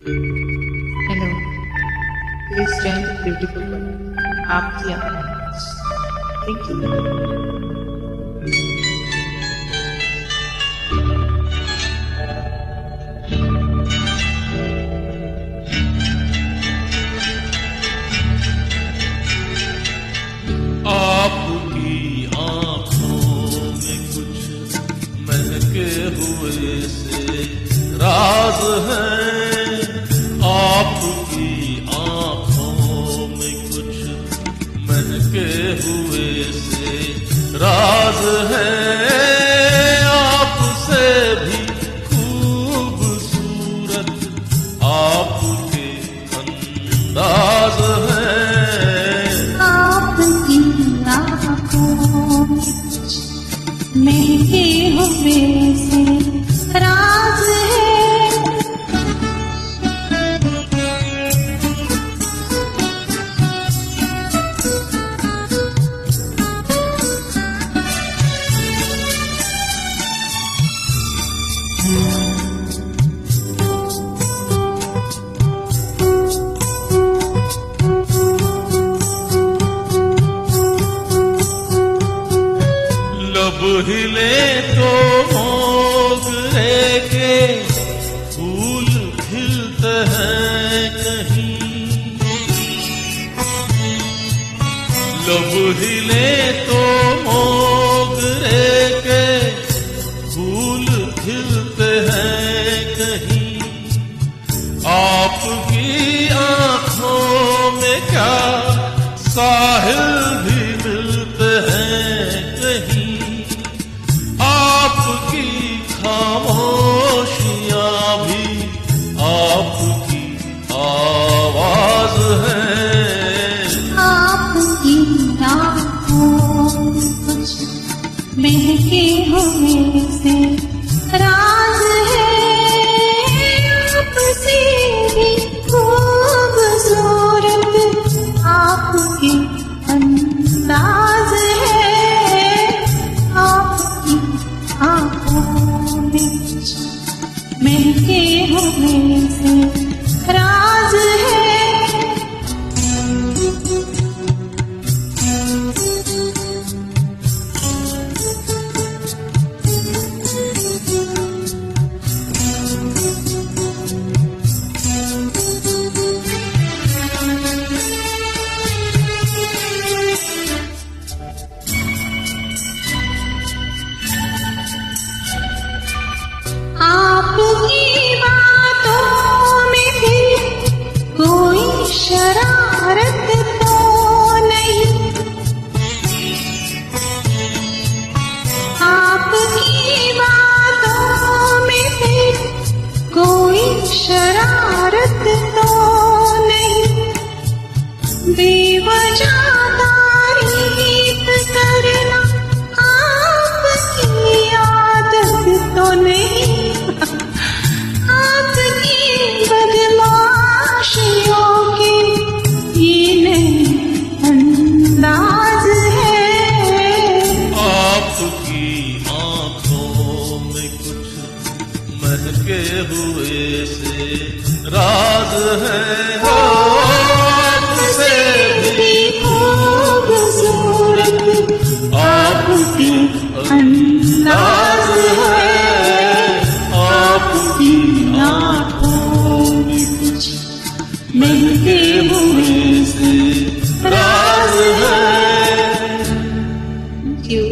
Hello, please join the beautiful one. आपकी आवाज़. Thank you. आपकी आँखों में कुछ महके हुए से राज है। आपकी आँखों में कुछ महके हुए से राज है। आपसे भी खूबसूरत आपके अंदाज है। महके हुए से राज है। लब हिले तो मोगरे के फूल खिलते हैं कहीं। लब हिले तो मोगरे के फूल खिलते हैं कहीं। आपकी आँखों में क्या साहिल भी मिलते हैं कहीं। आपकी खामोशियां भी आपकी आवाज है। आपकी आँखों में कुछ महके हुए से राज है। आपसे भी खूबसूरत आपके अंदाज है। आपकी आँखों में कुछ महके हुए से राज है। आपकी बातों में भी कोई शरारत तो नहीं। आपकी बातों में भी कोई शरारत तो नहीं। बेवजह तारीफ करना आपकी आदत तो नहीं। आपकी बदमाशियों की ये नहीं अंदाज है। आपकी आँखों में कुछ महके हुए से राज है। आपसे भी खूबसूरत आपकी अंदाज है। आपकी आँखों में कुछ महके हुए से राज है। Thank you.